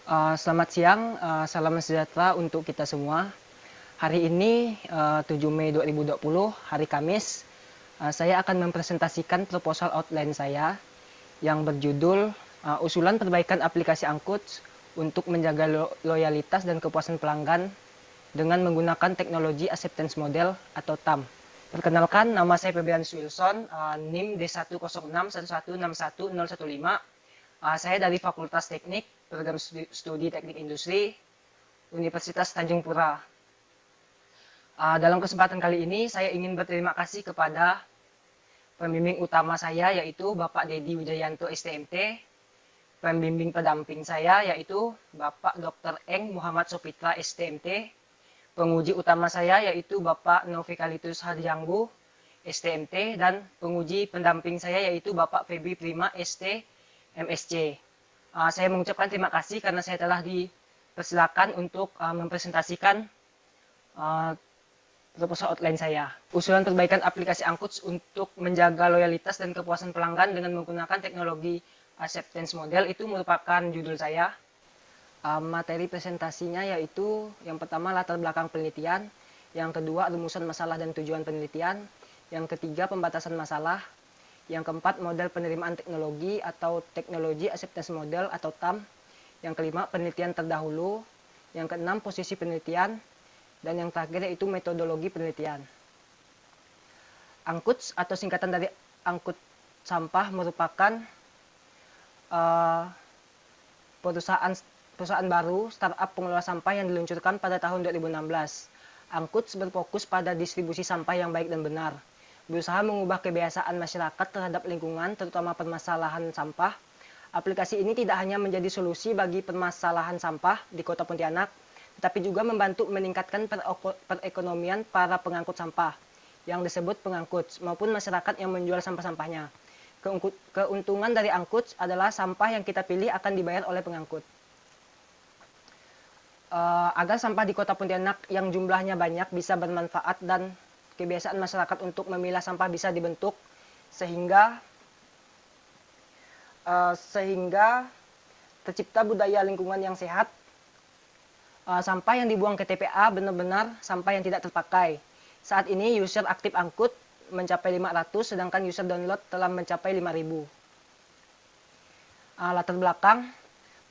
Selamat siang, salam sejahtera untuk kita semua. Hari ini, 7 Mei 2020, hari Kamis, saya akan mempresentasikan proposal outline saya yang berjudul Usulan Perbaikan Aplikasi Angkut untuk Menjaga Loyalitas dan Kepuasan Pelanggan dengan Menggunakan Teknologi Acceptance Model atau TAM. Perkenalkan, nama saya Febrianus Wilson, NIM D10611616015. Saya dari Fakultas Teknik, Program Studi Teknik Industri, Universitas Tanjung Pura. Dalam kesempatan kali ini, saya ingin berterima kasih kepada pembimbing utama saya, yaitu Bapak Dedi Wijayanto STMT, pembimbing pendamping saya, yaitu Bapak Dr. Eng Muhammad Sopitra STMT, penguji utama saya, yaitu Bapak Novikalitus Harjanggu STMT, dan penguji pendamping saya, yaitu Bapak Febri Prima ST MSC. Saya mengucapkan terima kasih karena saya telah dipersilakan untuk mempresentasikan proposal outline saya. Usulan perbaikan aplikasi Angkuts untuk menjaga loyalitas dan kepuasan pelanggan dengan menggunakan teknologi acceptance model itu merupakan judul saya. Materi presentasinya yaitu yang pertama latar belakang penelitian, yang kedua rumusan masalah dan tujuan penelitian, yang ketiga pembatasan masalah, yang keempat model penerimaan teknologi atau teknologi acceptance model atau TAM, yang kelima penelitian terdahulu, yang keenam posisi penelitian, dan yang terakhir yaitu metodologi penelitian. Angkuts atau singkatan dari angkut sampah merupakan perusahaan baru startup pengelola sampah yang diluncurkan pada tahun 2016. Angkuts berfokus pada distribusi sampah yang baik dan benar, berusaha mengubah kebiasaan masyarakat terhadap lingkungan, terutama permasalahan sampah. Aplikasi ini tidak hanya menjadi solusi bagi permasalahan sampah di Kota Pontianak, tetapi juga membantu meningkatkan perekonomian para pengangkut sampah, yang disebut pengangkut, maupun masyarakat yang menjual sampah-sampahnya. Keuntungan dari angkut adalah sampah yang kita pilih akan dibayar oleh pengangkut. Agar sampah di Kota Pontianak yang jumlahnya banyak bisa bermanfaat dan kebiasaan masyarakat untuk memilah sampah bisa dibentuk sehingga tercipta budaya lingkungan yang sehat. Sampah yang dibuang ke TPA benar-benar sampah yang tidak terpakai. Saat ini user aktif angkut mencapai 500, sedangkan user download telah mencapai 5.000. Latar belakang,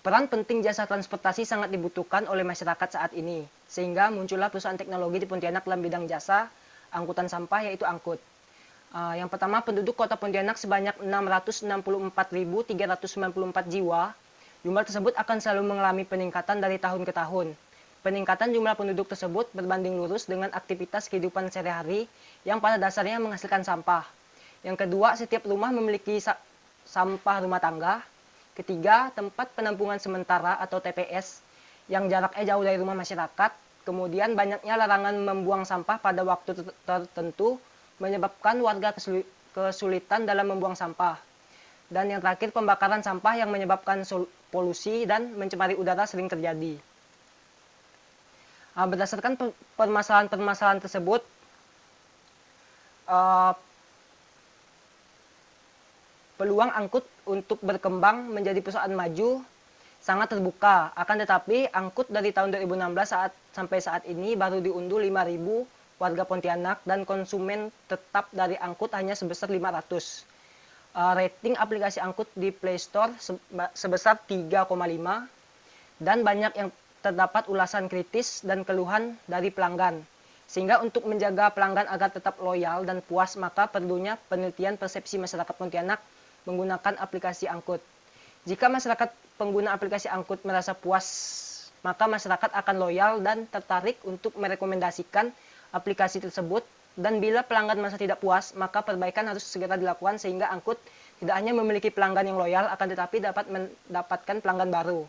peran penting jasa transportasi sangat dibutuhkan oleh masyarakat saat ini, sehingga muncullah perusahaan teknologi di Pontianak dalam bidang jasa angkutan sampah, yaitu angkut. Yang pertama, penduduk Kota Pontianak sebanyak 664.394 jiwa. Jumlah tersebut akan selalu mengalami peningkatan dari tahun ke tahun. Peningkatan jumlah penduduk tersebut berbanding lurus dengan aktivitas kehidupan sehari-hari yang pada dasarnya menghasilkan sampah. Yang kedua, setiap rumah memiliki sampah rumah tangga. Ketiga, tempat penampungan sementara atau TPS yang jaraknya jauh dari rumah masyarakat. Kemudian banyaknya larangan membuang sampah pada waktu tertentu menyebabkan warga kesulitan dalam membuang sampah. Dan yang terakhir, pembakaran sampah yang menyebabkan polusi dan mencemari udara sering terjadi. Berdasarkan permasalahan-permasalahan tersebut, peluang angkut untuk berkembang menjadi perusahaan maju sangat terbuka. Akan tetapi, angkut dari tahun 2016 sampai saat ini baru diunduh 5.000 warga Pontianak dan konsumen tetap dari angkut hanya sebesar 500. Rating aplikasi angkut di Play Store sebesar 3,5 dan banyak yang terdapat ulasan kritis dan keluhan dari pelanggan. Sehingga untuk menjaga pelanggan agar tetap loyal dan puas, maka perlunya penelitian persepsi masyarakat Pontianak menggunakan aplikasi angkut. Jika masyarakat pengguna aplikasi angkut merasa puas, maka masyarakat akan loyal dan tertarik untuk merekomendasikan aplikasi tersebut. Dan bila pelanggan merasa tidak puas, maka perbaikan harus segera dilakukan sehingga angkut tidak hanya memiliki pelanggan yang loyal, akan tetapi dapat mendapatkan pelanggan baru.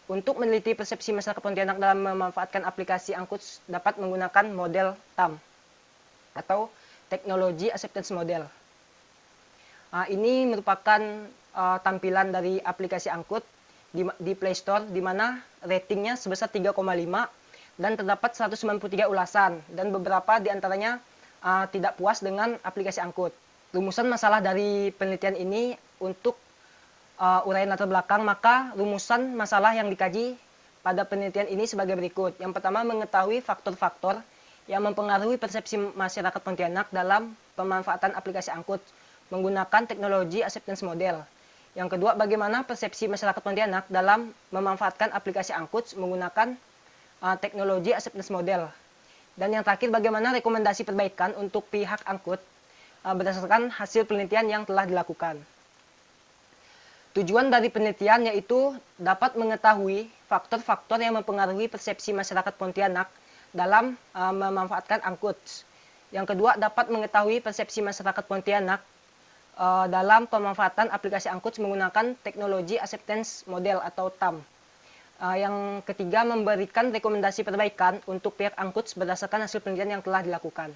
Untuk meneliti persepsi masyarakat Pontianak dalam memanfaatkan aplikasi angkut dapat menggunakan model TAM atau Teknologi Acceptance Model. Ini merupakan tampilan dari aplikasi angkut di Play Store, di mana ratingnya sebesar 3,5 dan terdapat 193 ulasan dan beberapa diantaranya tidak puas dengan aplikasi angkut. Rumusan masalah dari penelitian ini untuk uraian latar belakang, maka rumusan masalah yang dikaji pada penelitian ini sebagai berikut. Yang pertama, mengetahui faktor-faktor yang mempengaruhi persepsi masyarakat Pontianak dalam pemanfaatan aplikasi angkut menggunakan teknologi acceptance model. Yang kedua, bagaimana persepsi masyarakat Pontianak dalam memanfaatkan aplikasi angkut menggunakan teknologi acceptance model. Dan yang terakhir, bagaimana rekomendasi perbaikan untuk pihak angkut berdasarkan hasil penelitian yang telah dilakukan. Tujuan dari penelitian yaitu dapat mengetahui faktor-faktor yang mempengaruhi persepsi masyarakat Pontianak dalam memanfaatkan angkut. Yang kedua, dapat mengetahui persepsi masyarakat Pontianak dalam pemanfaatan aplikasi angkut menggunakan teknologi acceptance model atau TAM. Yang ketiga, memberikan rekomendasi perbaikan untuk pihak angkut berdasarkan hasil penelitian yang telah dilakukan.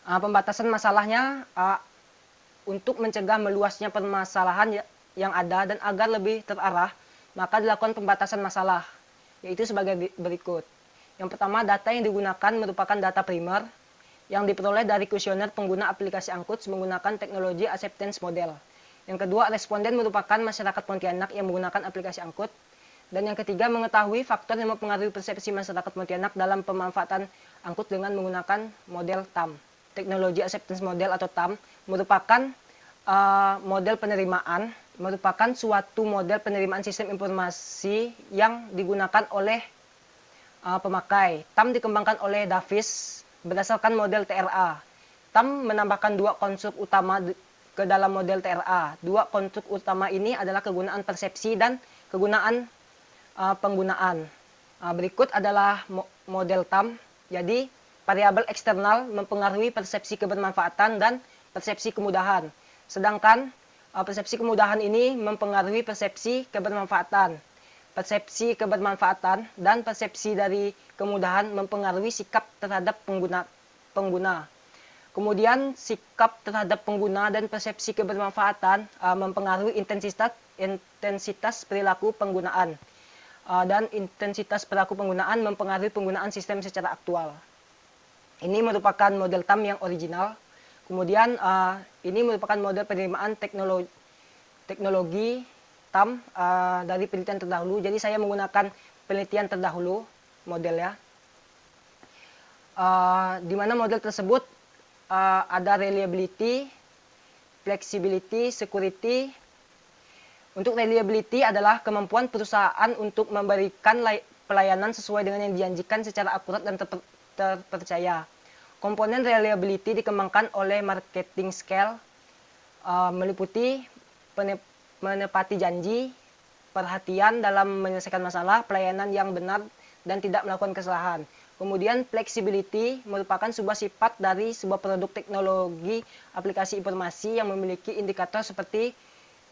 Pembatasan masalahnya untuk mencegah meluasnya permasalahan yang ada dan agar lebih terarah, maka dilakukan pembatasan masalah, yaitu sebagai berikut. Yang pertama, data yang digunakan merupakan data primer yang diperoleh dari kuesioner pengguna aplikasi angkut menggunakan teknologi acceptance model. Yang kedua, responden merupakan masyarakat Pontianak yang menggunakan aplikasi angkut. Dan yang ketiga, mengetahui faktor yang mempengaruhi persepsi masyarakat Pontianak dalam pemanfaatan angkut dengan menggunakan model TAM. Teknologi acceptance model atau TAM merupakan model penerimaan, merupakan suatu model penerimaan sistem informasi yang digunakan oleh pemakai. TAM dikembangkan oleh Davis berdasarkan model TRA. TAM menambahkan dua konstruk utama ke dalam model TRA. Dua konstruk utama ini adalah kegunaan persepsi dan kegunaan penggunaan. Berikut adalah model TAM. Jadi, variabel eksternal mempengaruhi persepsi kebermanfaatan dan persepsi kemudahan. Sedangkan persepsi kemudahan ini mempengaruhi persepsi kebermanfaatan. Persepsi kebermanfaatan dan persepsi dari kemudahan mempengaruhi sikap terhadap pengguna. Kemudian sikap terhadap pengguna dan persepsi kebermanfaatan mempengaruhi intensitas perilaku penggunaan. Dan intensitas perilaku penggunaan mempengaruhi penggunaan sistem secara aktual. Ini merupakan model TAM yang original. Kemudian ini merupakan model penerimaan teknologi TAM dari penelitian terdahulu. Jadi saya menggunakan penelitian terdahulu modelnya. Di mana model tersebut ada reliability, flexibility, security. Untuk reliability adalah kemampuan perusahaan untuk memberikan pelayanan sesuai dengan yang dijanjikan secara akurat dan terpercaya. Komponen reliability dikembangkan oleh marketing scale, meliputi menepati janji, perhatian dalam menyelesaikan masalah, pelayanan yang benar, dan tidak melakukan kesalahan. Kemudian flexibility merupakan sebuah sifat dari sebuah produk teknologi aplikasi informasi yang memiliki indikator seperti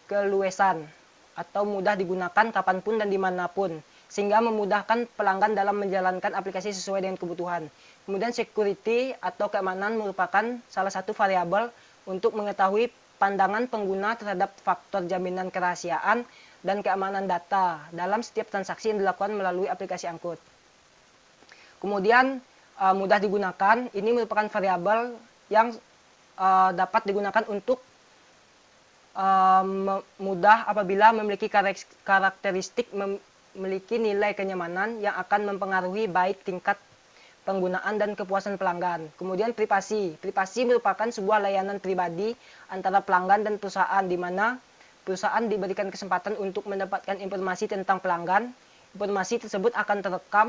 keluasan atau mudah digunakan kapanpun dan dimanapun, sehingga memudahkan pelanggan dalam menjalankan aplikasi sesuai dengan kebutuhan. Kemudian security atau keamanan merupakan salah satu variabel untuk mengetahui pandangan pengguna terhadap faktor jaminan kerahasiaan dan keamanan data dalam setiap transaksi yang dilakukan melalui aplikasi angkut. Kemudian mudah digunakan, ini merupakan variabel yang dapat digunakan untuk mudah apabila memiliki karakteristik memiliki nilai kenyamanan yang akan mempengaruhi baik tingkat penggunaan dan kepuasan pelanggan. Kemudian privasi. Privasi merupakan sebuah layanan pribadi antara pelanggan dan perusahaan di mana perusahaan diberikan kesempatan untuk mendapatkan informasi tentang pelanggan. Informasi tersebut akan terekam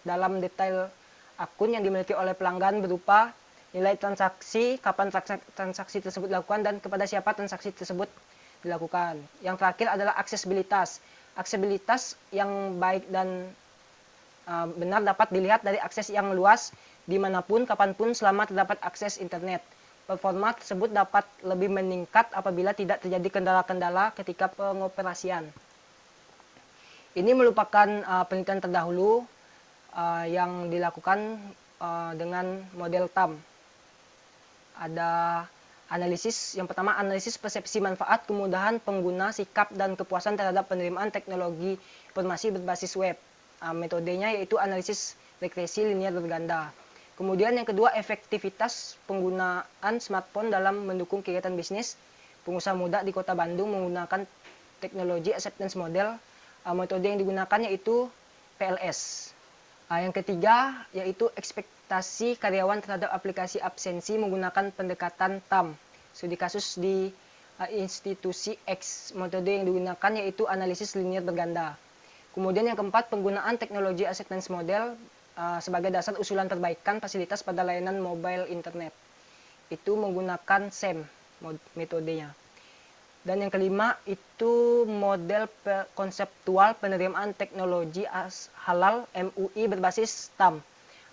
dalam detail akun yang dimiliki oleh pelanggan berupa nilai transaksi, kapan transaksi tersebut dilakukan, dan kepada siapa transaksi tersebut dilakukan. Yang terakhir adalah aksesibilitas. Aksesibilitas yang baik dan benar dapat dilihat dari akses yang luas dimanapun, kapanpun selama terdapat akses internet. Performa tersebut dapat lebih meningkat apabila tidak terjadi kendala-kendala ketika pengoperasian. Ini merupakan penelitian terdahulu yang dilakukan dengan model TAM. Ada analisis, yang pertama analisis persepsi manfaat, kemudahan pengguna, sikap dan kepuasan terhadap penerimaan teknologi informasi berbasis web. Metodenya yaitu analisis regresi linear berganda. Kemudian yang kedua, efektivitas penggunaan smartphone dalam mendukung kegiatan bisnis. pengusaha muda di Kota Bandung menggunakan teknologi acceptance model. Metode yang digunakan yaitu PLS. Yang ketiga yaitu ekspektasi karyawan terhadap aplikasi absensi menggunakan pendekatan TAM. Studi kasus di institusi X. Metode yang digunakan yaitu analisis linier berganda. Kemudian yang keempat, penggunaan teknologi acceptance model sebagai dasar usulan perbaikan fasilitas pada layanan mobile internet. Itu menggunakan SAM metodenya. Dan yang kelima itu model konseptual penerimaan teknologi halal MUI berbasis TAM.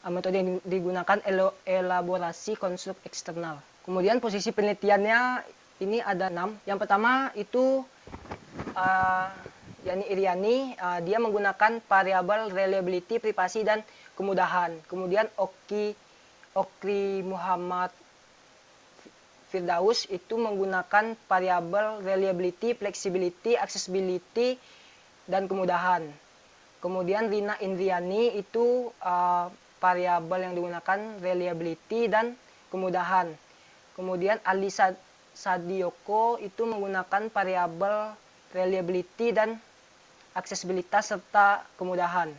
Metode yang digunakan elaborasi konstruk eksternal. Kemudian posisi penelitiannya ini ada 6. Yang pertama itu Yani Iriani, dia menggunakan variabel reliability, privasi, dan kemudahan. Kemudian Okri Muhammad Firdaus itu menggunakan variabel reliability, flexibility, accessibility, dan kemudahan. Kemudian Rina Indriani itu variabel yang digunakan reliability dan kemudahan. Kemudian Ali Sadioko itu menggunakan variabel reliability dan aksesibilitas serta kemudahan.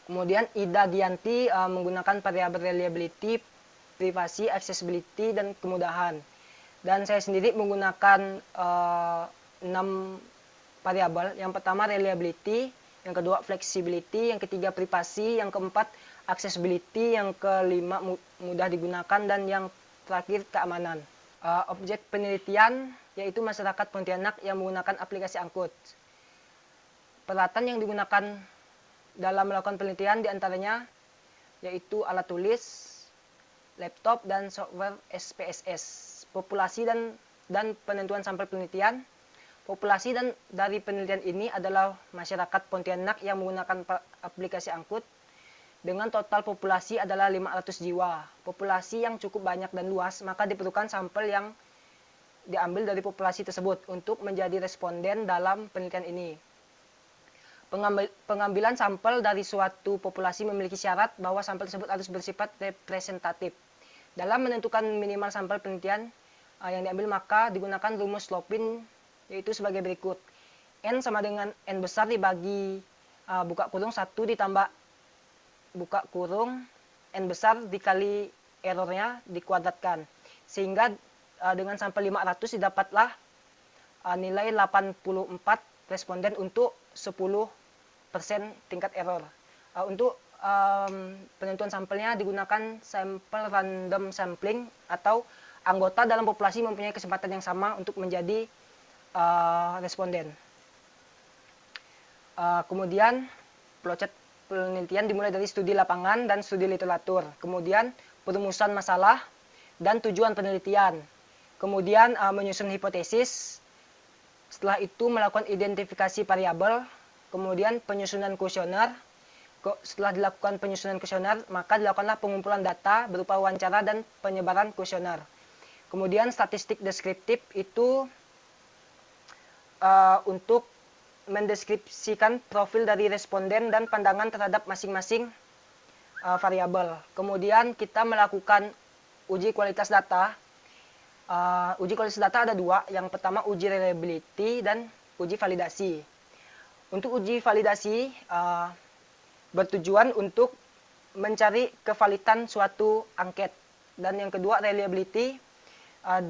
Kemudian Ida Gianti menggunakan variabel reliability, privasi, accessibility, dan kemudahan. Dan saya sendiri menggunakan 6 variabel. Yang pertama reliability, yang kedua flexibility, yang ketiga privasi, yang keempat accessibility, yang kelima mudah digunakan, dan yang terakhir keamanan. Objek penelitian yaitu masyarakat Pontianak yang menggunakan aplikasi angkut. Peralatan yang digunakan dalam melakukan penelitian diantaranya yaitu alat tulis, laptop, dan software SPSS. Populasi dan penentuan sampel penelitian. Populasi dari penelitian ini adalah masyarakat Pontianak yang menggunakan aplikasi angkut dengan total populasi adalah 500 jiwa. Populasi yang cukup banyak dan luas, maka diperlukan sampel yang diambil dari populasi tersebut untuk menjadi responden dalam penelitian ini. Pengambilan sampel dari suatu populasi memiliki syarat bahwa sampel tersebut harus bersifat representatif. Dalam menentukan minimal sampel penelitian yang diambil, maka digunakan rumus Lopin, yaitu sebagai berikut. N sama dengan N besar dibagi buka kurung 1 ditambah buka kurung N besar dikali errornya dikuadratkan. Sehingga dengan sampel 500 didapatlah nilai 84 responden untuk 10% tingkat error. Untuk penentuan sampelnya digunakan sampel random sampling atau anggota dalam populasi mempunyai kesempatan yang sama untuk menjadi responden. Kemudian flowchart penelitian dimulai dari studi lapangan dan studi literatur. Kemudian perumusan masalah dan tujuan penelitian. Kemudian menyusun hipotesis. Setelah itu melakukan identifikasi variabel. Kemudian penyusunan kuesioner. Setelah dilakukan penyusunan kuesioner, maka dilakukanlah pengumpulan data berupa wawancara dan penyebaran kuesioner. Kemudian statistik deskriptif itu untuk mendeskripsikan profil dari responden dan pandangan terhadap masing-masing variabel. Kemudian kita melakukan uji kualitas data. Uji kualitas data ada 2. Yang pertama uji reliability dan uji validasi. Untuk uji validasi bertujuan untuk mencari kevalidan suatu angket. Dan yang kedua reliability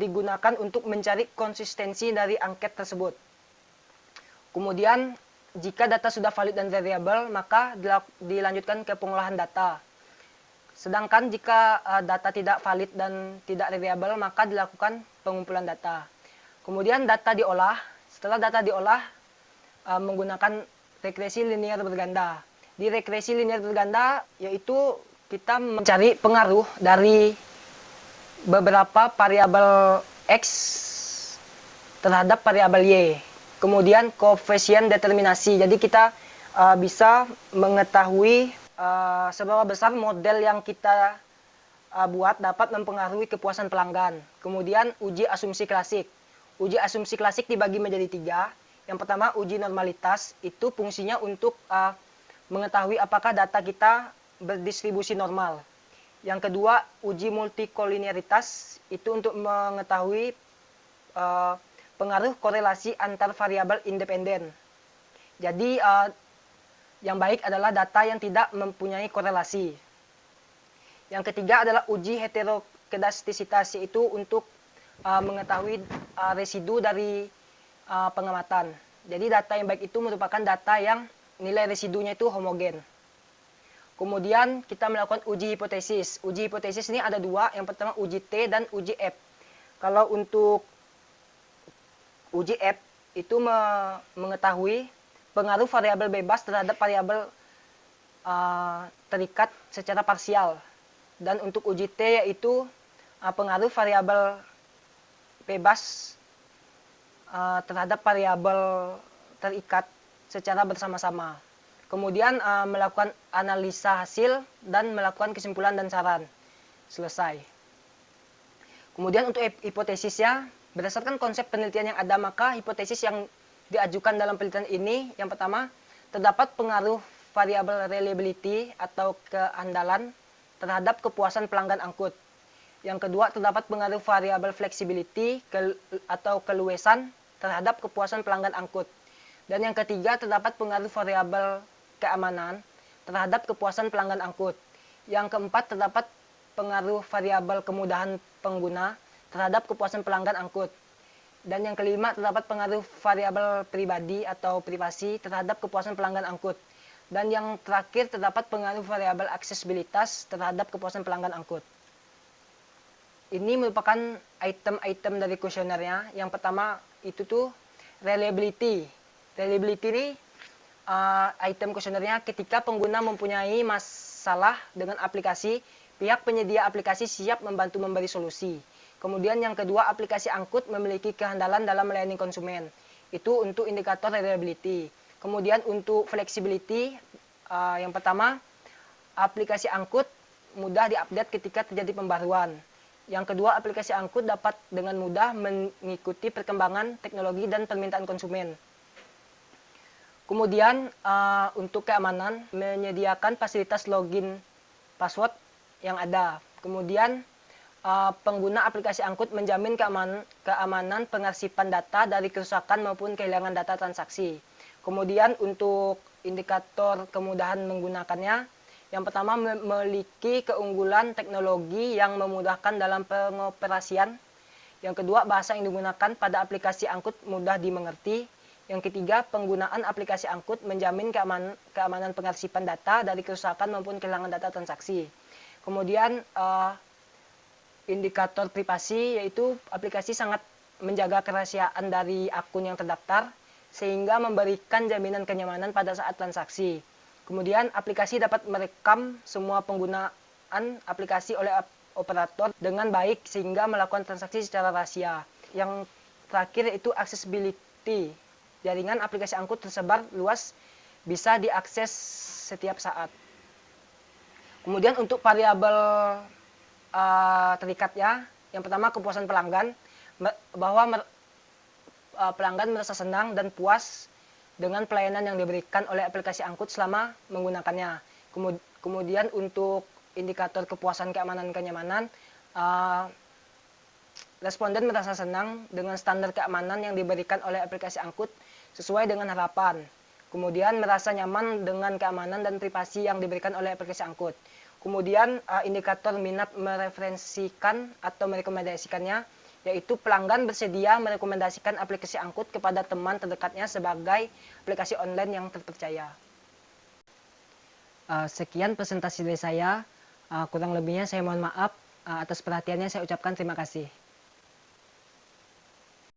digunakan untuk mencari konsistensi dari angket tersebut. Kemudian jika data sudah valid dan reliable, maka dilanjutkan ke pengolahan data. Sedangkan jika data tidak valid dan tidak reliable, maka dilakukan pengumpulan data. Kemudian data diolah. Setelah data diolah menggunakan regresi linear berganda. Di regresi linear berganda yaitu kita mencari pengaruh dari beberapa variabel X terhadap variabel Y. Kemudian koefisien determinasi. Jadi kita bisa mengetahui seberapa besar model yang kita buat dapat mempengaruhi kepuasan pelanggan. Kemudian uji asumsi klasik. Uji asumsi klasik dibagi menjadi 3. Yang pertama uji normalitas, itu fungsinya untuk mengetahui apakah data kita berdistribusi normal. Yang kedua uji multikolinearitas, itu untuk mengetahui pengaruh korelasi antar variabel independen. Jadi yang baik adalah data yang tidak mempunyai korelasi. Yang ketiga adalah uji heterokedastisitas, yaitu untuk mengetahui residu dari pengamatan. Jadi data yang baik itu merupakan data yang nilai residunya itu homogen. Kemudian kita melakukan uji hipotesis. Uji hipotesis ini ada dua, yang pertama uji T dan uji F. Kalau untuk uji F itu mengetahui pengaruh variabel bebas terhadap variabel terikat secara parsial. Dan untuk uji T yaitu pengaruh variabel bebas terhadap variabel terikat secara bersama-sama. Kemudian melakukan analisa hasil dan melakukan kesimpulan dan saran. Selesai. Kemudian untuk hipotesisnya, berdasarkan konsep penelitian yang ada, maka hipotesis yang diajukan dalam penelitian ini, yang pertama, terdapat pengaruh variabel reliability atau keandalan terhadap kepuasan pelanggan angkut. Yang kedua, terdapat pengaruh variabel flexibility atau keluasan terhadap kepuasan pelanggan angkut. Dan yang ketiga, terdapat pengaruh variabel keamanan terhadap kepuasan pelanggan angkut. Yang keempat, terdapat pengaruh variabel kemudahan pengguna terhadap kepuasan pelanggan angkut. Dan yang kelima, terdapat pengaruh variabel pribadi atau privasi terhadap kepuasan pelanggan angkut. Dan yang terakhir, terdapat pengaruh variabel aksesibilitas terhadap kepuasan pelanggan angkut. Ini merupakan item-item dari kuesionernya. Yang pertama itu tuh reliability. Reliability ini item kuesionernya ketika pengguna mempunyai masalah dengan aplikasi, pihak penyedia aplikasi siap membantu memberi solusi. Kemudian yang kedua, aplikasi angkut memiliki kehandalan dalam melayani konsumen. Itu untuk indikator reliability. Kemudian untuk flexibility, yang pertama, aplikasi angkut mudah diupdate ketika terjadi pembaruan. Yang kedua, aplikasi angkut dapat dengan mudah mengikuti perkembangan teknologi dan permintaan konsumen. Kemudian untuk keamanan, menyediakan fasilitas login password yang ada. Kemudian pengguna aplikasi angkut menjamin keamanan pengarsipan data dari kerusakan maupun kehilangan data transaksi. Kemudian untuk indikator kemudahan menggunakannya, yang pertama memiliki keunggulan teknologi yang memudahkan dalam pengoperasian. Yang kedua, bahasa yang digunakan pada aplikasi angkut mudah dimengerti. Yang ketiga, penggunaan aplikasi angkut menjamin keamanan pengarsipan data dari kerusakan maupun kehilangan data transaksi. Kemudian indikator privasi, yaitu aplikasi sangat menjaga kerahasiaan dari akun yang terdaftar sehingga memberikan jaminan kenyamanan pada saat transaksi. Kemudian aplikasi dapat merekam semua penggunaan aplikasi oleh operator dengan baik sehingga melakukan transaksi secara rahasia. Yang terakhir yaitu accessibility. Jaringan aplikasi angkut tersebar luas, bisa diakses setiap saat. Kemudian untuk variabel terikatnya, yang pertama kepuasan pelanggan, bahwa pelanggan merasa senang dan puas dengan pelayanan yang diberikan oleh aplikasi angkut selama menggunakannya. Kemudian untuk indikator kepuasan kenyamanan, responden merasa senang dengan standar keamanan yang diberikan oleh aplikasi angkut sesuai dengan harapan. Kemudian merasa nyaman dengan keamanan dan privasi yang diberikan oleh aplikasi angkut. Kemudian indikator minat mereferensikan atau merekomendasikannya, yaitu pelanggan bersedia merekomendasikan aplikasi angkut kepada teman terdekatnya sebagai aplikasi online yang terpercaya. Sekian presentasi dari saya. Kurang lebihnya saya mohon maaf. Atas perhatiannya saya ucapkan terima kasih.